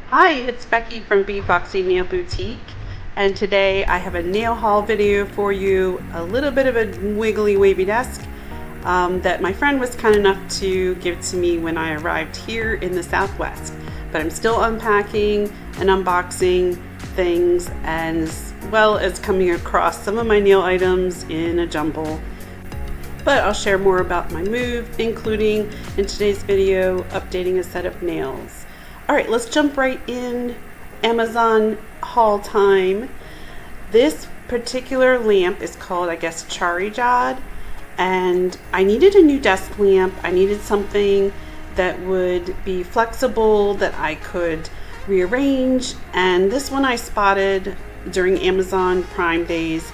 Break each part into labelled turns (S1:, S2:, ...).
S1: Hi, it's Becky from Foxy Nail Boutique, and today I have a nail haul video for you, a little bit of a wiggly wavy desk that my friend was kind enough to give to me when I arrived here in the Southwest. But I'm still unpacking and unboxing things, as well as coming across some of my nail items in a jumble. But I'll share more about my move, including in today's video, updating a set of nails. All right, let's jump right in. Amazon haul time. This particular lamp is called, I guess, Charijad, and I needed a new desk lamp. I needed something that would be flexible, that I could rearrange, and this one I spotted during Amazon Prime days,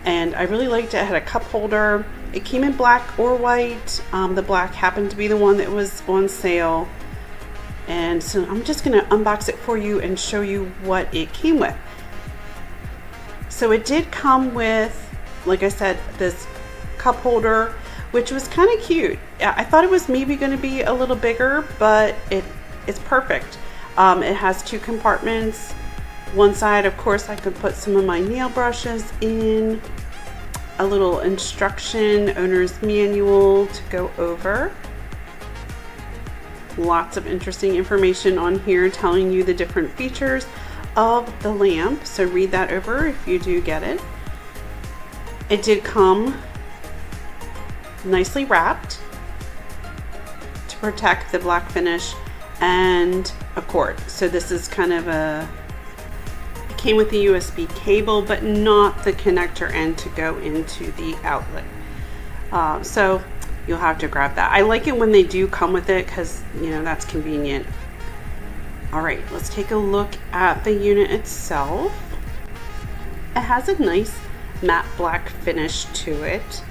S1: and I really liked it. It had a cup holder. It came in black or white. The black happened to be the one that was on sale. And so I'm just going to unbox it for you and show you what it came with. So it did come with, like I said, this cup holder, which was kind of cute. I thought it was maybe going to be a little bigger, but it's perfect. It has two compartments. One side, of course, I could put some of my nail brushes in, a little instruction, owner's manual to go over. Lots of interesting information on here telling you the different features of the lamp, so read that over if you do get it. It did come nicely wrapped to protect the black finish, and a cord. So this is kind of it came with the USB cable, but not the connector end to go into the outlet. So you'll have to grab that. I like it when they do come with it because, you know, that's convenient. All right, let's take a look at the unit itself. It has a nice matte black finish to it,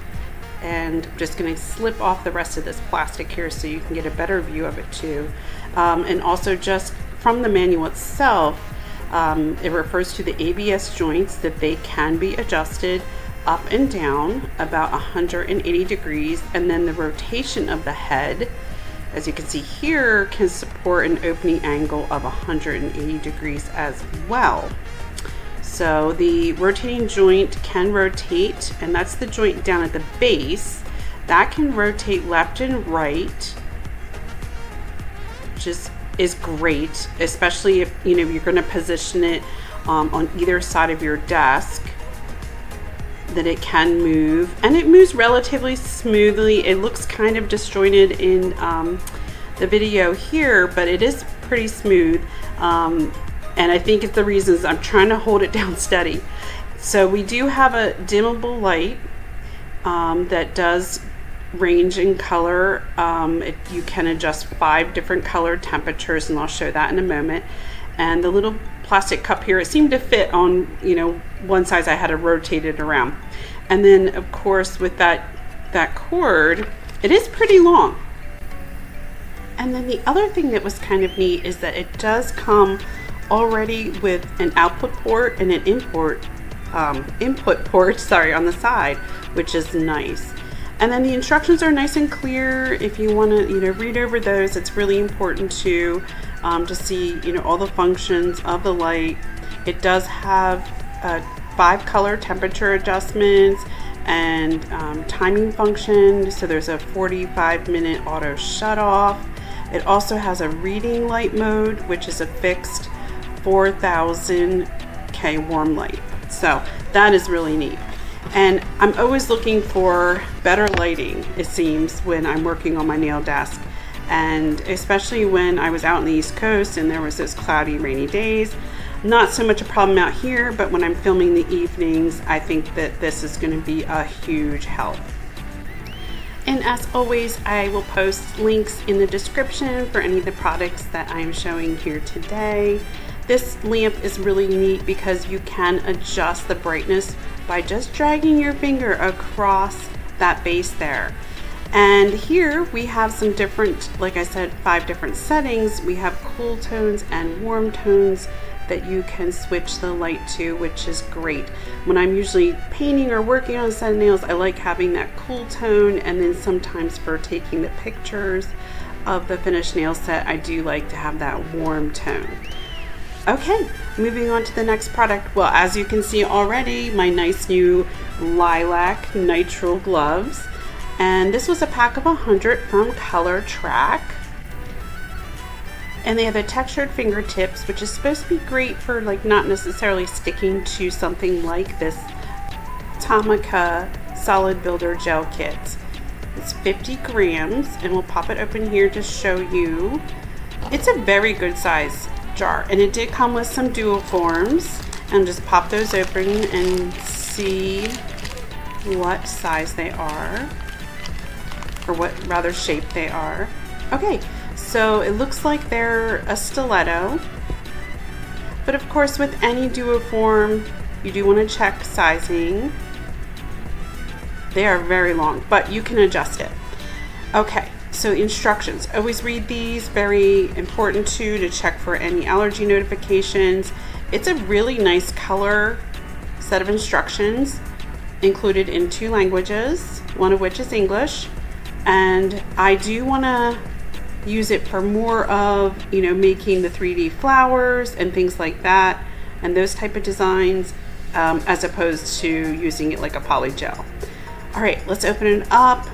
S1: and I'm just going to slip off the rest of this plastic here so you can get a better view of it too. And also, just from the manual itself, it refers to the ABS joints, that they can be adjusted up and down about 180 degrees, and then the rotation of the head, as you can see here, can support an opening angle of 180 degrees as well. So the rotating joint can rotate, and that's the joint down at the base that can rotate left and right, which is great, especially if you're going to position it on either side of your desk, that it can move, and it moves relatively smoothly. It looks kind of disjointed in the video here, but it is pretty smooth, and I think it's the reasons I'm trying to hold it down steady. So we do have a dimmable light that does range in color. You can adjust 5 different color temperatures, and I'll show that in a moment. And the little plastic cup here, it seemed to fit on, one size. I had to rotate it around. And then, of course, with that cord, it is pretty long. And then the other thing that was kind of neat is that it does come already with an output port and an input port, on the side, which is nice. And then the instructions are nice and clear. If you want to, read over those, it's really important to see, all the functions of the light. It does have 5 color temperature adjustments and timing function. So there's a 45-minute auto shut off. It also has a reading light mode, which is a fixed 4000 K warm light. So that is really neat. And I'm always looking for better lighting, it seems, when I'm working on my nail desk. And especially when I was out on the East Coast and there was those cloudy, rainy days. Not so much a problem out here, but when I'm filming the evenings, I think that this is going to be a huge help. And as always, I will post links in the description for any of the products that I'm showing here today. This lamp is really neat because you can adjust the brightness by just dragging your finger across that base there. And here we have some different, like I said, 5 different settings. We have cool tones and warm tones that you can switch the light to, which is great. When I'm usually painting or working on a set of nails, I like having that cool tone, and then sometimes for taking the pictures of the finished nail set, I do like to have that warm tone. Okay, moving on to the next product. Well, as you can see already, my nice new lilac nitrile gloves. And this was a pack of 100 from Color Track. And they have the textured fingertips, which is supposed to be great for like not necessarily sticking to something like this Tamika Solid Builder Gel Kit. It's 50 grams, and we'll pop it open here to show you. It's a very good size jar, and it did come with some dual forms. And just pop those open and see what size they are, or what rather shape they are. Okay, so it looks like they're a stiletto, but of course with any duo form you do want to check sizing. They are very long, but you can adjust it. Okay, so instructions, always read these, very important too, to check for any allergy notifications. It's a really nice color set of instructions, included in 2 languages, one of which is English. And I do want to use it for more of, you know, making the 3D flowers and things like that, and those type of designs, as opposed to using it like a poly gel. All right, let's open it up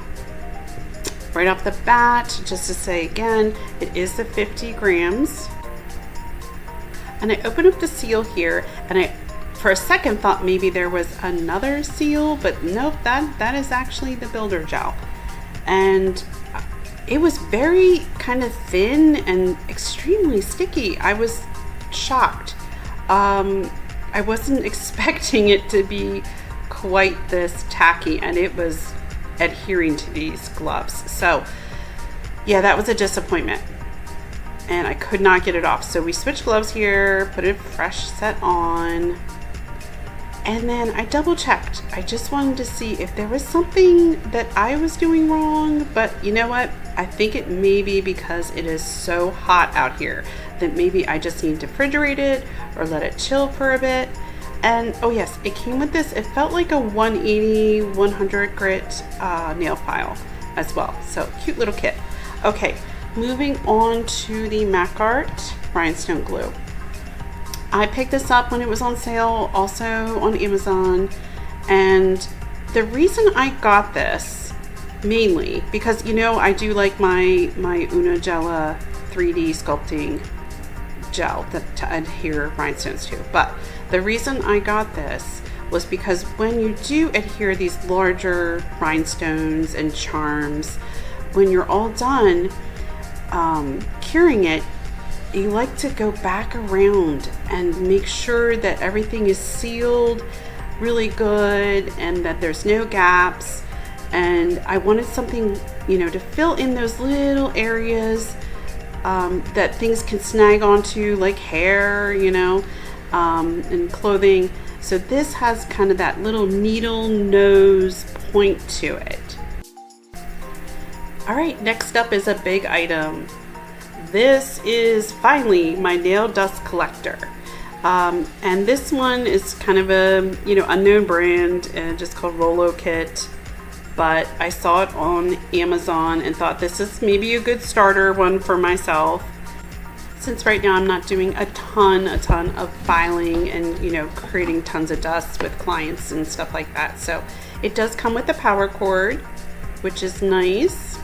S1: right off the bat. Just to say again, it is the 50 grams. And I open up the seal here, and I for a second thought maybe there was another seal, but nope, that is actually the builder gel. And it was very kind of thin and extremely sticky. I was shocked. I wasn't expecting it to be quite this tacky, and it was adhering to these gloves. So yeah, that was a disappointment, and I could not get it off. So we switched gloves here, put a fresh set on, and then I double checked. I just wanted to see if there was something that I was doing wrong, but you know what? I think it may be because it is so hot out here that maybe I just need to refrigerate it or let it chill for a bit. And oh yes, it came with this, it felt like a 180, 100 grit nail file as well. So cute little kit. Okay, moving on to the MAC Art Rhinestone Glue. I picked this up when it was on sale, also on Amazon. And the reason I got this, mainly because, you know, I do like my Una Gela 3D sculpting gel to adhere rhinestones to. But the reason I got this was because when you do adhere these larger rhinestones and charms, when you're all done curing it, you like to go back around and make sure that everything is sealed really good and that there's no gaps. And I wanted something, you know, to fill in those little areas that things can snag onto, like hair, you know, and clothing. So this has kind of that little needle nose point to it. All right, next up is a big item. This is finally my nail dust collector. And this one is kind of a, you know, unknown brand, just called Rolo Kit. But I saw it on Amazon and thought this is maybe a good starter one for myself, since right now I'm not doing a ton of filing and, you know, creating tons of dust with clients and stuff like that. So it does come with a power cord, which is nice.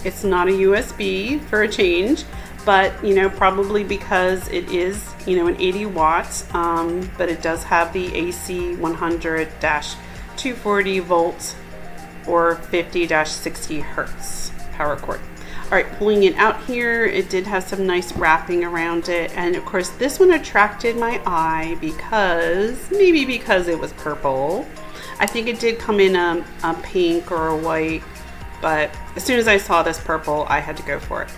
S1: It's not a USB for a change, but, you know, probably because it is, you know, an 80 watts, but it does have the AC 100-240 volts or 50-60 hertz power cord. All right, pulling it out here, it did have some nice wrapping around it. And of course, this one attracted my eye because, maybe because it was purple. I think it did come in a pink or a white, but as soon as I saw this purple, I had to go for it.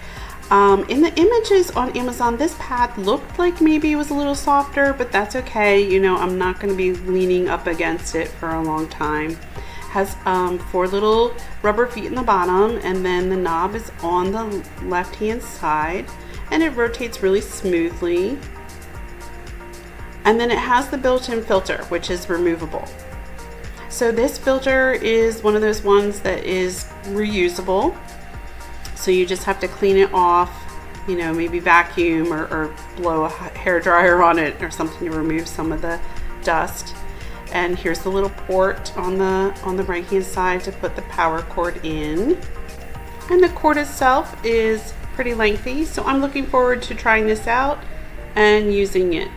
S1: In the images on Amazon, this pad looked like maybe it was a little softer, but that's okay. You know, I'm not going to be leaning up against it for a long time. Has 4 little rubber feet in the bottom, and then the knob is on the left hand side, and it rotates really smoothly. And then it has the built-in filter, which is removable. So this filter is one of those ones that is reusable. So you just have to clean it off you know, maybe vacuum or blow a hair dryer on it or something to remove some of the dust. And here's the little port on the right hand side to put the power cord in. And the cord itself is pretty lengthy, so I'm looking forward to trying this out and using it.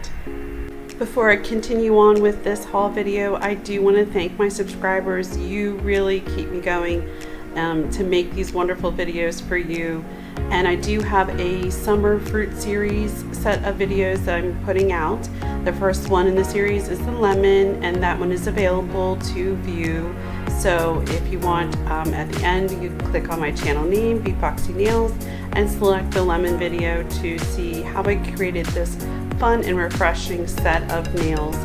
S1: Before I continue on with this haul video, I do want to thank my subscribers. You really keep me going to make these wonderful videos for you. And I do have a summer fruit series set of videos that I'm putting out. The first one in the series is the lemon, and that one is available to view. So if you want, at the end, you can click on my channel name, Beatboxy Nails, and select the lemon video to see how I created this fun and refreshing set of nails.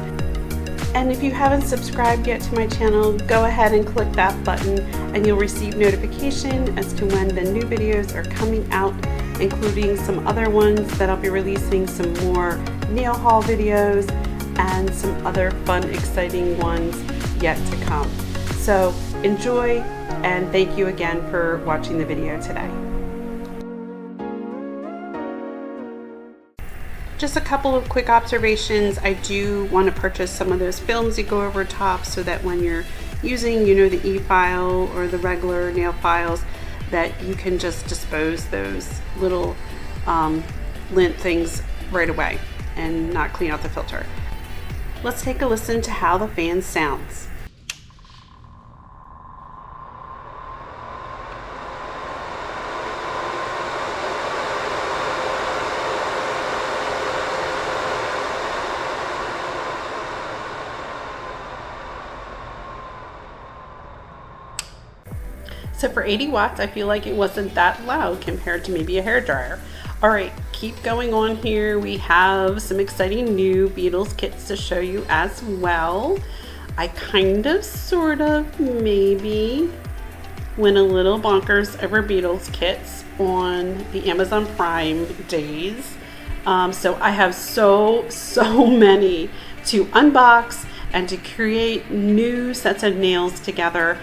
S1: And if you haven't subscribed yet to my channel, go ahead and click that button and you'll receive notification as to when the new videos are coming out, including some other ones that I'll be releasing, some more nail haul videos, and some other fun, exciting ones yet to come. So enjoy, and thank you again for watching the video today. Just a couple of quick observations. I do want to purchase some of those films that go over top so that when you're using, you know, the e-file or the regular nail files, that you can just dispose those little lint things right away and not clean out the filter. Let's take a listen to how the fan sounds. So for 80 watts, I feel like it wasn't that loud compared to maybe a hairdryer. All right, keep going on here. We have some exciting new Beatles kits to show you as well. I kind of, sort of, maybe went a little bonkers over Beatles kits on the Amazon Prime days. So I have so many to unbox and to create new sets of nails together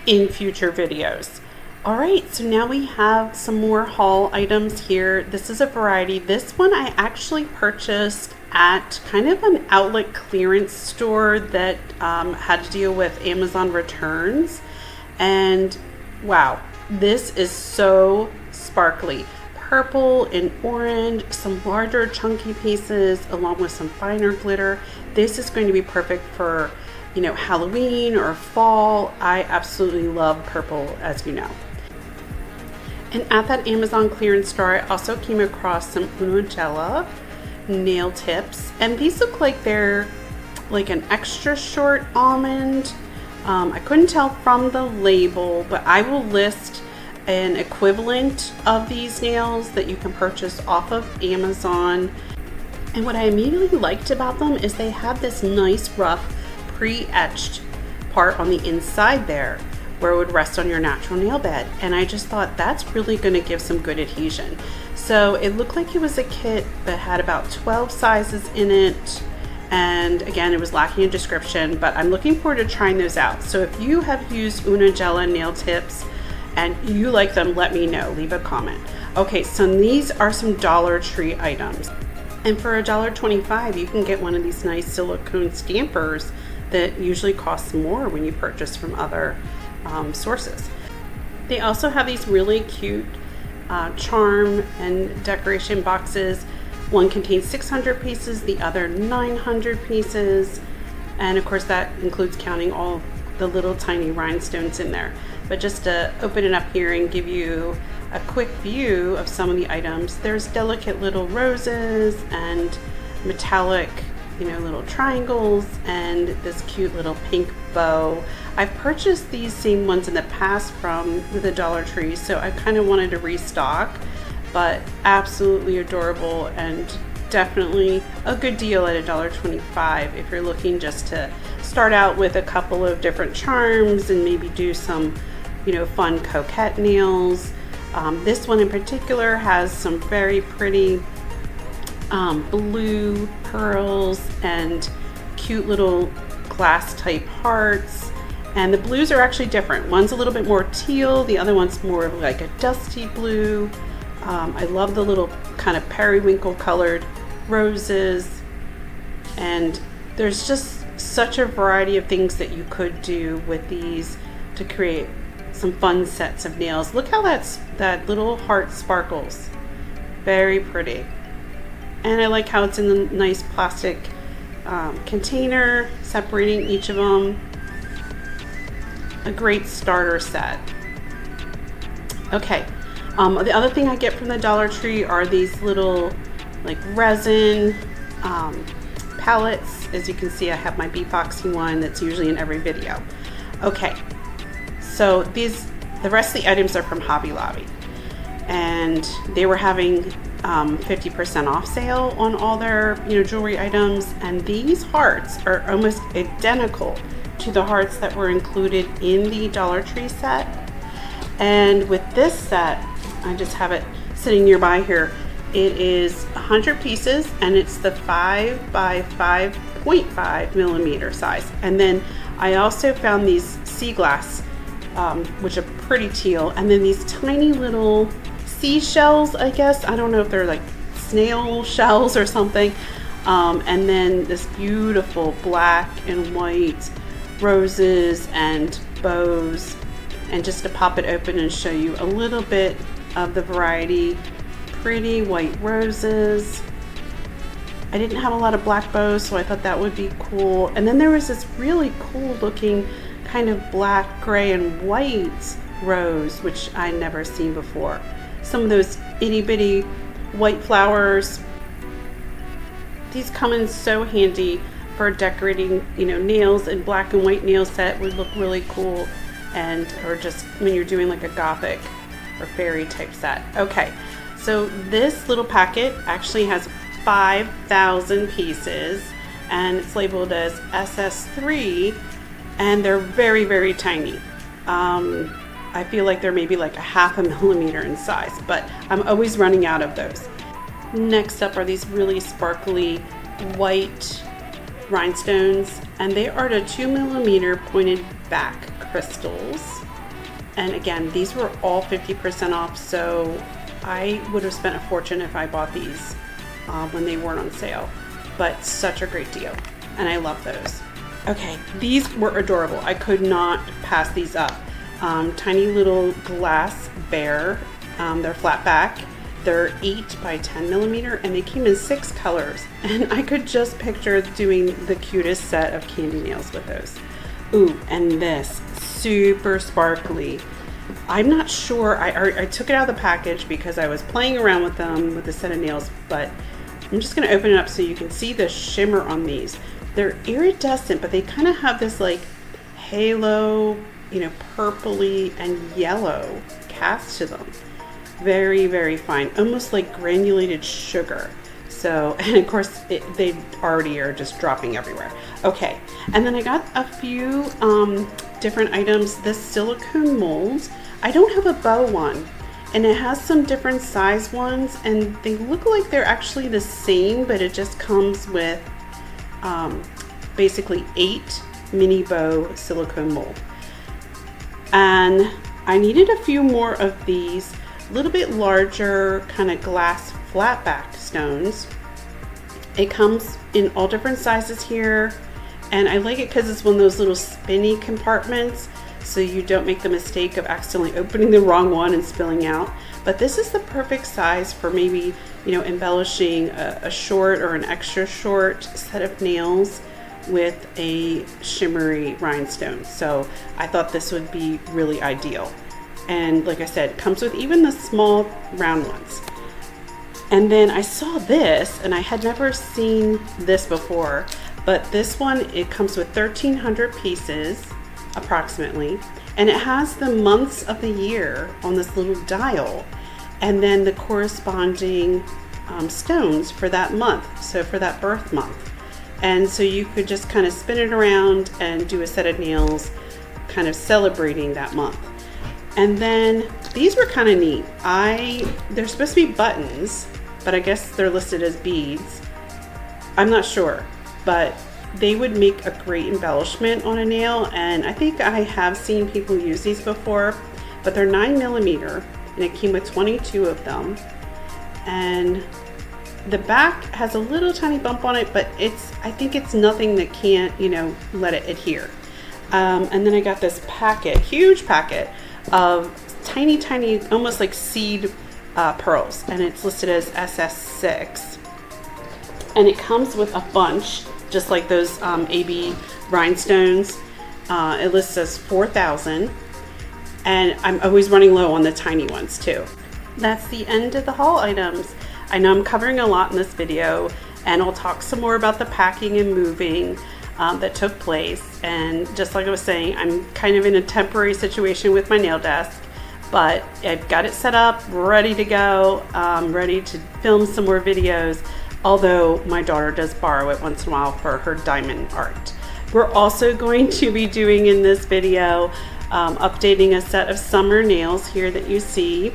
S1: in future videos. All right, so now we have some more haul items here. This is a variety. This one I actually purchased at kind of an outlet clearance store that had to deal with Amazon returns. And wow, this is so sparkly. Purple and orange, some larger chunky pieces along with some finer glitter. This is going to be perfect for, you know, Halloween or fall. I absolutely love purple, as you know. And at that Amazon clearance store, I also came across some Uno Gela nail tips, and these look like they're like an extra short almond. I couldn't tell from the label, but I will list an equivalent of these nails that you can purchase off of Amazon. And what I immediately liked about them is they have this nice rough pre-etched part on the inside there where it would rest on your natural nail bed, and I just thought that's really going to give some good adhesion. So it looked like it was a kit that had about 12 sizes in it, and again, it was lacking a description, but I'm looking forward to trying those out. So if you have used Uno Gela nail tips and you like them, let me know, leave a comment. Okay, so these are some Dollar Tree items, and for $1.25 you can get one of these nice silicone stampers that usually costs more when you purchase from other sources. They also have these really cute charm and decoration boxes. One contains 600 pieces, the other 900 pieces, and of course that includes counting all the little tiny rhinestones in there. But just to open it up here and give you a quick view of some of the items, there's delicate little roses and metallic, you know, little triangles and this cute little pink bow. I've purchased these same ones in the past from the Dollar Tree, so I kind of wanted to restock, but absolutely adorable and definitely a good deal at $1.25 if you're looking just to start out with a couple of different charms and maybe do some, you know, fun coquette nails. This one in particular has some very pretty blue pearls and cute little glass type hearts, and the blues are actually different. One's a little bit more teal, the other one's more of like a dusty blue. I love the little kind of periwinkle colored roses, and there's just such a variety of things that you could do with these to create some fun sets of nails. Look how that little heart sparkles. Very pretty. And I like how it's in the nice plastic container, separating each of them. A great starter set. Okay, the other thing I get from the Dollar Tree are these little like resin palettes. As you can see, I have my beatboxing one that's usually in every video. Okay, so the rest of the items are from Hobby Lobby, and they were having 50% off sale on all their jewelry items, and these hearts are almost identical to the hearts that were included in the Dollar Tree set. And with this set, I just have it sitting nearby here. It is 100 pieces, and it's the 5 by 5.5 millimeter size. And then I also found these sea glass, which are pretty teal, and then these tiny little seashells, I guess. I don't know if they're like snail shells or something. And then this beautiful black and white roses and bows. And just to pop it open and show you a little bit of the variety. Pretty white roses. I didn't have a lot of black bows, so I thought that would be cool. And then there was this really cool looking kind of black, gray, and white rose, which I'd never seen before. Some of those itty bitty white flowers. These come in so handy for decorating, nails, and black and white nail set would look really cool, or just when you're doing like a gothic or fairy type set. Okay, so this little packet actually has 5,000 pieces, and it's labeled as SS3, and they're very, very tiny. I feel like they're maybe like a 0.5 millimeter in size, but I'm always running out of those. Next up are these really sparkly white rhinestones, and they are the 2 millimeter pointed back crystals. And again, these were all 50% off, so I would have spent a fortune if I bought these when they weren't on sale, but such a great deal, and I love those. Okay, these were adorable. I could not pass these up. Tiny little glass bear. They're flat back. They're 8 by 10 millimeter, and they came in 6 colors. And I could just picture doing the cutest set of candy nails with those. Ooh, and this super sparkly. I'm not sure. I took it out of the package because I was playing around with them with a set of nails, but I'm just going to open it up so you can see the shimmer on these. They're iridescent, but they kind of have this like halo, purpley and yellow cast to them. Very, very fine, almost like granulated sugar. So, and of course they already are just dropping everywhere. Okay, and then I got a few different items. This silicone mold, I don't have a bow one, and it has some different size ones, and they look like they're actually the same, but it just comes with basically 8 mini bow silicone mold. And I needed a few more of these a little bit larger kind of glass flatback stones. It comes in all different sizes here, and I like it because it's one of those little spinny compartments, so you don't make the mistake of accidentally opening the wrong one and spilling out. But this is the perfect size for maybe embellishing a short or an extra short set of nails with a shimmery rhinestone. So I thought this would be really ideal. And like I said, it comes with even the small round ones. And then I saw this, and I had never seen this before, but this one, it comes with 1,300 pieces approximately, and it has the months of the year on this little dial, and then the corresponding stones for that month, so for that birth month. And so you could just kind of spin it around and do a set of nails kind of celebrating that month. And then these were kind of neat. They're supposed to be buttons, but I guess they're listed as beads. I'm not sure, but they would make a great embellishment on a nail, and I think I have seen people use these before, but they're 9 millimeter, and it came with 22 of them. and the back has a little tiny bump on it, but I think it's nothing that can't, you know, let it adhere. And then I got this packet, huge packet of tiny, almost like seed pearls, and it's listed as SS6. And it comes with a bunch, just like those AB rhinestones. It lists as 4,000, and I'm always running low on the tiny ones too. That's the end of the haul items. I know I'm covering a lot in this video, and I'll talk some more about the packing and moving that took place. And just like I was saying, I'm kind of in a temporary situation with my nail desk, but I've got it set up, ready to go, ready to film some more videos, although my daughter does borrow it once in a while for her diamond art. We're also going to be doing in this video, updating a set of summer nails here that you see.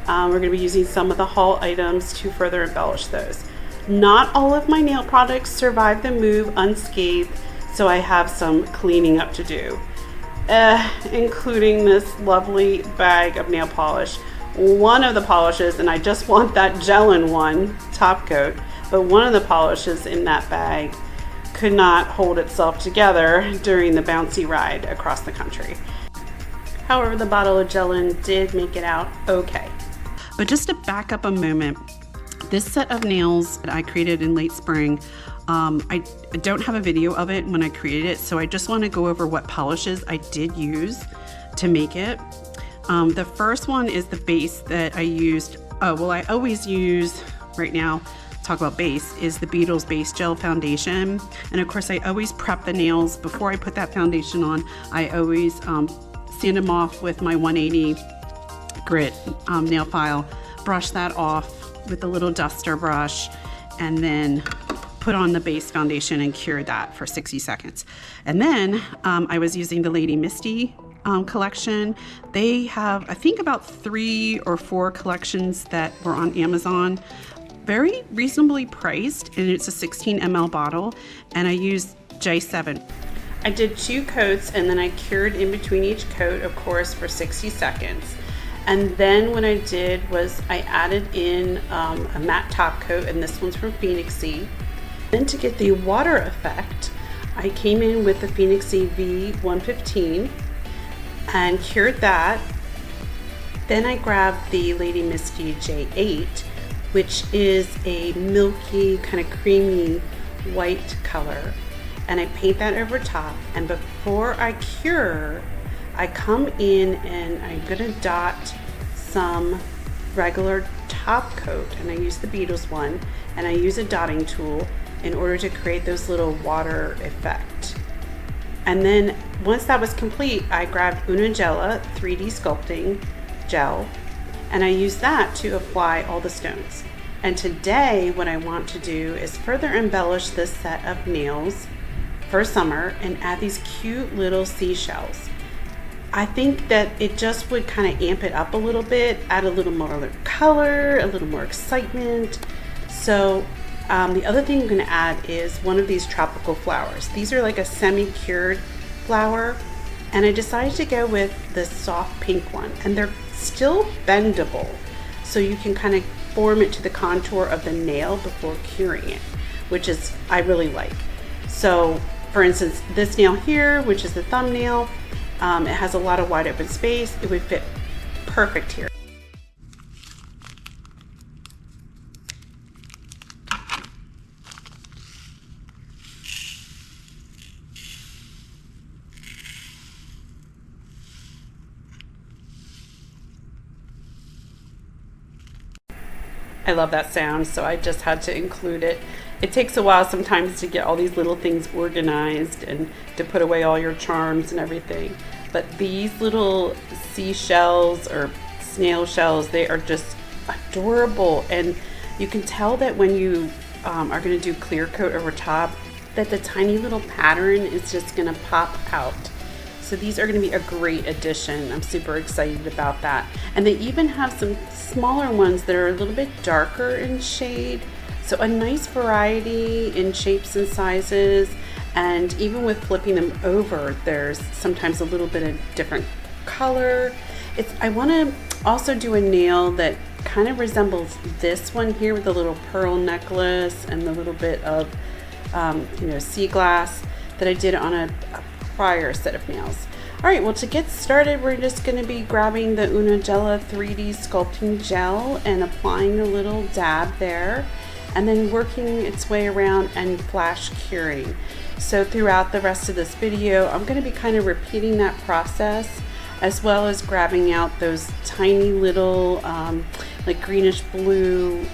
S1: We're going to be using some of the haul items to further embellish those. Not all of my nail products survive the move unscathed, so I have some cleaning up to do, including this lovely bag of nail polish. One of the polishes, and I just want that gel-in-one top coat, but one of the polishes in that bag could not hold itself together during the bouncy ride across the country. However, the bottle of gel-in did make it out okay. But just to back up a moment, this set of nails that I created in late spring, I don't have a video of it when I created it, so I just want to go over what polishes I did use to make it. The first one is the base that I used. I always use, right now, talk about base, is the Beetles Base Gel Foundation. And of course, I always prep the nails before I put that foundation on. I always sand them off with my 180 grit nail file, brush that off with a little duster brush, and then put on the base foundation and cure that for 60 seconds. And then I was using the Lady Misty collection. They have, I think, about 3 or 4 collections that were on Amazon. Very reasonably priced, and it's a 16 ml bottle, and I used J7. I did 2 coats, and then I cured in between each coat, of course, for 60 seconds. And then what I did was I added in a matte top coat, and this one's from Phoenixy. Then to get the water effect, I came in with the Phoenixy V115 and cured that. Then I grabbed the Lady Misty J8, which is a milky, kind of creamy white color, and I paint that over top. And before I cure, I come in and I'm gonna dot some regular top coat, and I use the Beetles one, and I use a dotting tool in order to create those little water effect. And then once that was complete, I grabbed Una Gela 3D sculpting gel, and I used that to apply all the stones. And today what I want to do is further embellish this set of nails for summer and add these cute little seashells. I think that it just would kind of amp it up a little bit, add a little more color, a little more excitement. So the other thing I'm going to add is one of these tropical flowers. These are like a semi-cured flower, and I decided to go with the soft pink one, and they're still bendable, so you can kind of form it to the contour of the nail before curing it, which is, I really like. So for instance, this nail here, which is the thumbnail, it has a lot of wide open space. It would fit perfect here. I love that sound, so I just had to include it. It takes a while sometimes to get all these little things organized and to put away all your charms and everything. But these little seashells or snail shells, they are just adorable. And you can tell that when you are going to do clear coat over top, that the tiny little pattern is just going to pop out. So these are going to be a great addition. I'm super excited about that. And they even have some smaller ones that are a little bit darker in shade. So a nice variety in shapes and sizes. And even with flipping them over, there's sometimes a little bit of different color. I want to also do a nail that kind of resembles this one here with the little pearl necklace and the little bit of sea glass that I did on a prior set of nails. All right, well, to get started, we're just going to be grabbing the Una Gela 3D sculpting gel and applying a little dab there, and then working its way around and flash curing. So throughout the rest of this video, I'm going to be kind of repeating that process, as well as grabbing out those tiny little like greenish blue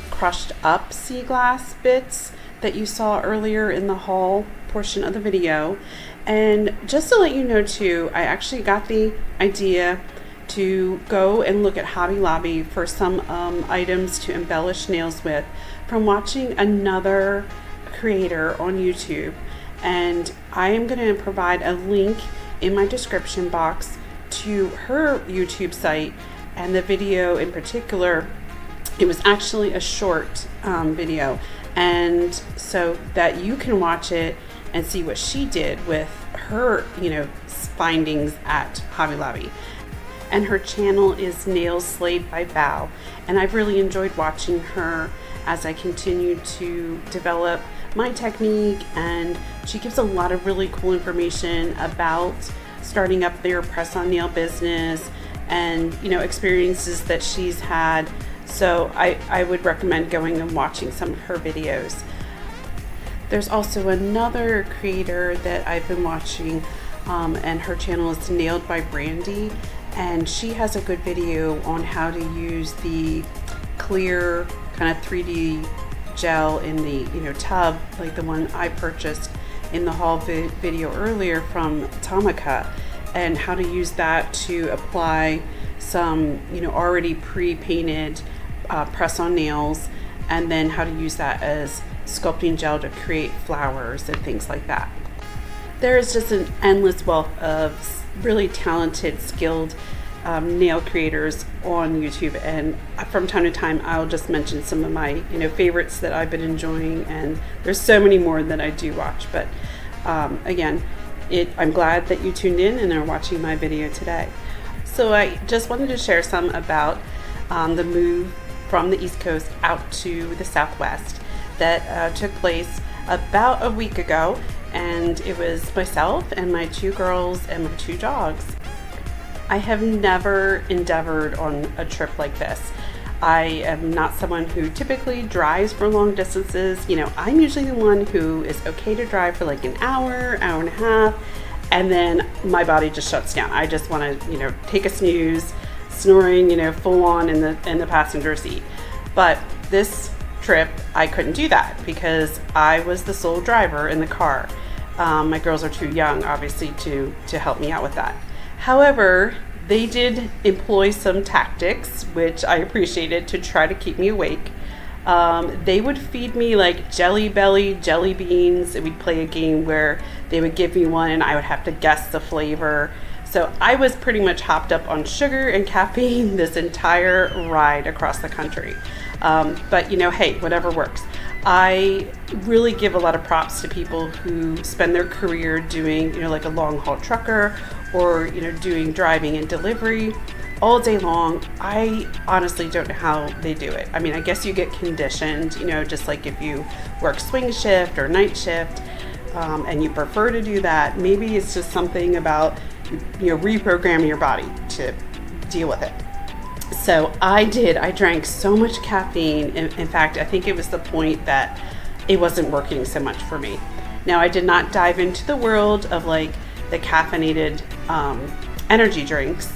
S1: crushed up sea glass bits that you saw earlier in the haul portion of the video. And just to let you know too, I actually got the idea to go and look at Hobby Lobby for some items to embellish nails with from watching another creator on YouTube. And I am going to provide a link in my description box to her YouTube site, and the video in particular, it was actually a short video, and so that you can watch it and see what she did with her findings at Hobby Lobby. And her channel is Nails Slayed by Val, and I've really enjoyed watching her as I continue to develop my technique, and she gives a lot of really cool information about starting up their press-on nail business and experiences that she's had. So I would recommend going and watching some of her videos. There's also another creator that I've been watching, and her channel is Nailed by Brandy, and she has a good video on how to use the clear kind of 3D gel in the tub, like the one I purchased in the haul video earlier from Tomica, and how to use that to apply some already pre-painted press-on nails, and then how to use that as sculpting gel to create flowers and things like that. There is just an endless wealth of really talented, skilled nail creators on YouTube, and from time to time I'll just mention some of my favorites that I've been enjoying, and there's so many more that I do watch. But again, I'm glad that you tuned in and are watching my video today. So I just wanted to share some about the move from the East Coast out to the Southwest that took place about a week ago, and it was myself and my 2 girls and my 2 dogs. I have never endeavored on a trip like this. I am not someone who typically drives for long distances. I'm usually the one who is okay to drive for like an hour, hour and a half, and then my body just shuts down. I just want to, take a snooze, snoring, full on in the passenger seat. But this trip, I couldn't do that because I was the sole driver in the car. My girls are too young, obviously, to help me out with that. However, they did employ some tactics, which I appreciated, to try to keep me awake. They would feed me like Jelly Belly jelly beans, and we'd play a game where they would give me one and I would have to guess the flavor. So I was pretty much hopped up on sugar and caffeine this entire ride across the country. But hey, whatever works. I really give a lot of props to people who spend their career doing, like a long haul trucker, or, doing driving and delivery all day long. I honestly don't know how they do it. I mean, I guess you get conditioned, just like if you work swing shift or night shift, and you prefer to do that. Maybe it's just something about, reprogramming your body to deal with it. So I drank so much caffeine. In fact, I think it was the point that it wasn't working so much for me. Now, I did not dive into the world of like the caffeinated energy drinks.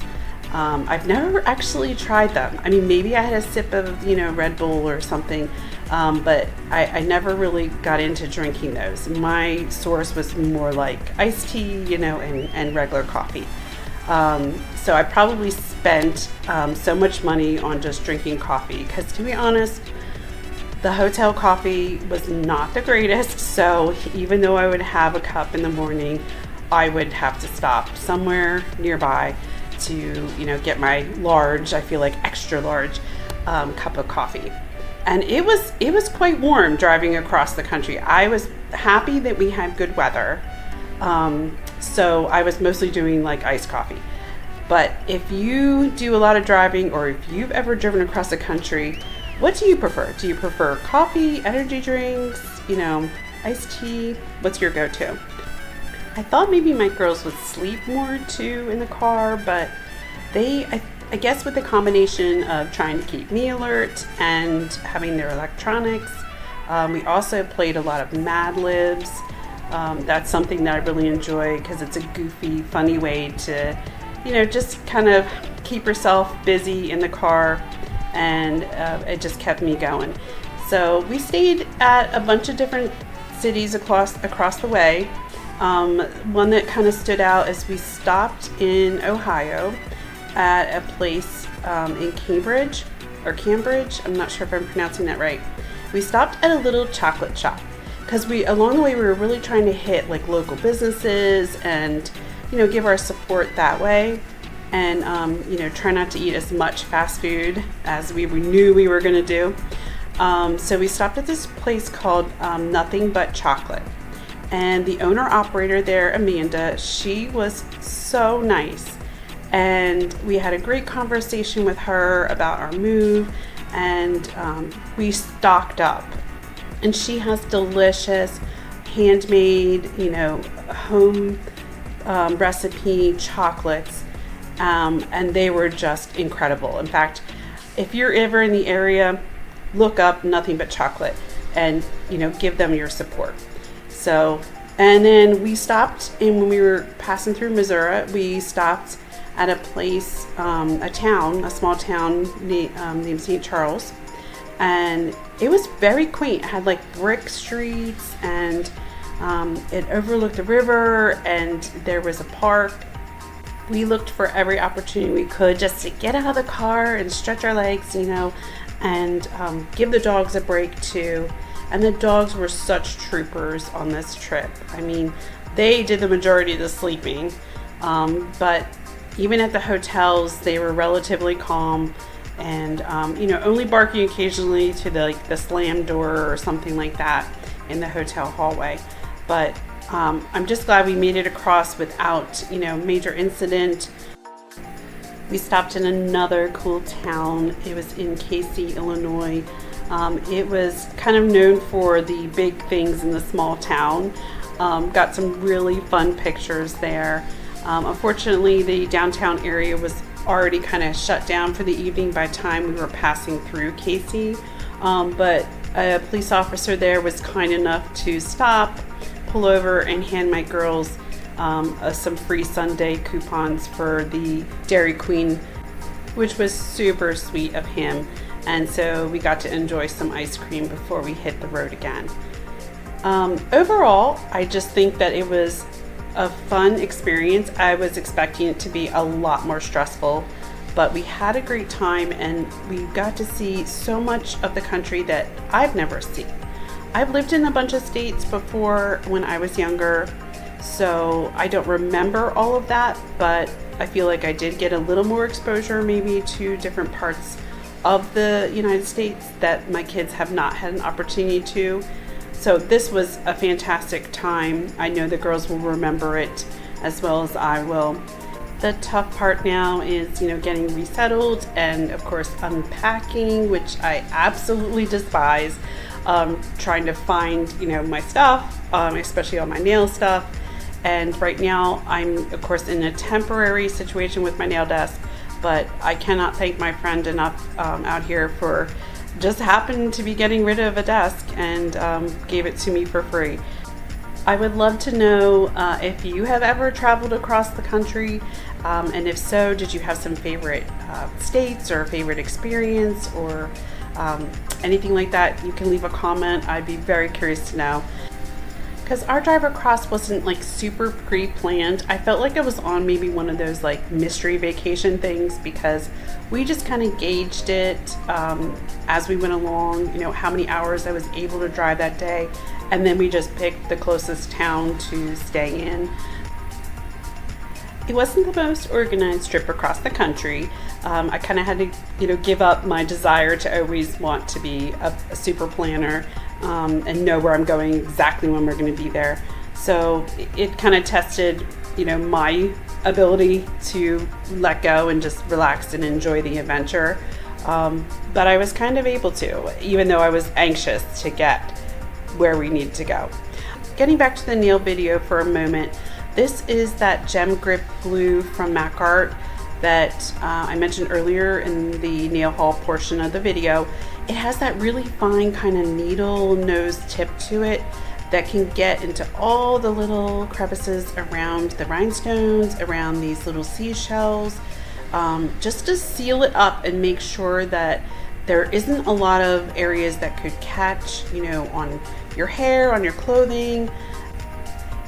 S1: I've never actually tried them. I mean, maybe I had a sip of, Red Bull or something, but I never really got into drinking those. My source was more like iced tea, and regular coffee. So I probably spent so much money on just drinking coffee, because to be honest, the hotel coffee was not the greatest. So even though I would have a cup in the morning, I would have to stop somewhere nearby to, get my large, I feel like extra large cup of coffee. And it was quite warm driving across the country. I was happy that we had good weather. So I was mostly doing like iced coffee. But if you do a lot of driving, or if you've ever driven across the country, what do you prefer? Do you prefer coffee, energy drinks, iced tea? What's your go-to? I thought maybe my girls would sleep more too in the car, but I guess with the combination of trying to keep me alert and having their electronics, we also played a lot of Mad Libs. That's something that I really enjoy because it's a goofy, funny way to, just kind of keep yourself busy in the car, and it just kept me going. So we stayed at a bunch of different cities across the way. One that kind of stood out is we stopped in Ohio at a place in Cambridge. I'm not sure if I'm pronouncing that right. We stopped at a little chocolate shop because along the way we were really trying to hit like local businesses and give our support that way, and try not to eat as much fast food as we knew we were going to do. So we stopped at this place called Nothing But Chocolate. And the owner operator there, Amanda, she was so nice. And we had a great conversation with her about our move, and we stocked up. And she has delicious, handmade, home recipe chocolates. And they were just incredible. In fact, if you're ever in the area, look up Nothing But Chocolate and, give them your support. So, and then we stopped, and when we were passing through Missouri, we stopped at a place, a small town named St. Charles, and it was very quaint. It had like brick streets, and it overlooked the river, and there was a park. We looked for every opportunity we could just to get out of the car and stretch our legs, and give the dogs a break too. And the dogs were such troopers on this trip. I mean, they did the majority of the sleeping, but even at the hotels, they were relatively calm, and only barking occasionally to the slam door or something like that in the hotel hallway. But I'm just glad we made it across without major incident. We stopped in another cool town. It was in Casey, Illinois. It was kind of known for the big things in the small town. Got some really fun pictures there. Unfortunately, the downtown area was already kind of shut down for the evening by the time we were passing through Casey. But a police officer there was kind enough to stop, pull over, and hand my girls some free Sunday coupons for the Dairy Queen, which was super sweet of him. And so we got to enjoy some ice cream before we hit the road again. Overall, I just think that it was a fun experience. I was expecting it to be a lot more stressful, but we had a great time, and we got to see so much of the country that I've never seen. I've lived in a bunch of states before when I was younger, so I don't remember all of that, but I feel like I did get a little more exposure maybe to different parts of the United States that my kids have not had an opportunity to. So this was a fantastic time. I know the girls will remember it as well as I will. The tough part now is, getting resettled and of course unpacking, which I absolutely despise. Trying to find, my stuff, especially all my nail stuff. And right now I'm of course in a temporary situation with my nail desk, but I cannot thank my friend enough out here for just happened to be getting rid of a desk and gave it to me for free. I would love to know if you have ever traveled across the country, and if so, did you have some favorite states or favorite experience or anything like that? You can leave a comment. I'd be very curious to know. Because our drive across wasn't like super pre-planned. I felt like I was on maybe one of those like mystery vacation things, because we just kind of gauged it as we went along, how many hours I was able to drive that day. And then we just picked the closest town to stay in. It wasn't the most organized trip across the country. I kind of had to, give up my desire to always want to be a super planner and know where I'm going exactly when we're going to be there. So it kind of tested you know, my ability to let go and just relax and enjoy the adventure. But I was kind of able to, even though I was anxious to get where we need to go. Getting back to the nail video for a moment, this is that gem grip glue from Mac Art that I mentioned earlier in the nail haul portion of the video. It has that really fine kind of needle nose tip to it that can get into all the little crevices around the rhinestones, around these little seashells, just to seal it up and make sure that there isn't a lot of areas that could catch, you know, on your hair, on your clothing.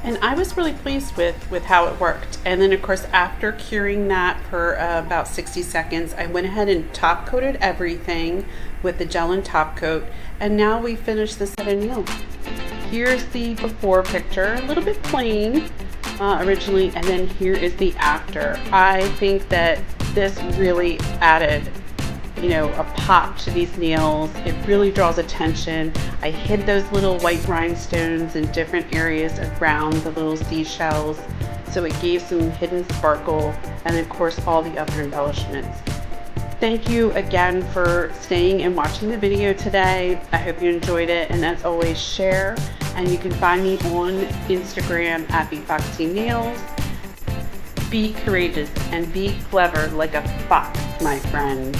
S1: And I was really pleased with how it worked. And then of course, after curing that for about 60 seconds, I went ahead and top coated everything with the gel and top coat. And now we finished the set of nails. Here's the before picture, a little bit plain originally, and then here is the after. I think that this really added, you know, a pop to these nails. It really draws attention. I hid those little white rhinestones in different areas around the little seashells, so it gave some hidden sparkle, and of course all the other embellishments. Thank you again for staying and watching the video today. I hope you enjoyed it, and as always, share, and you can find me on Instagram at BeFoxyNails. Be courageous and be clever like a fox, my friend.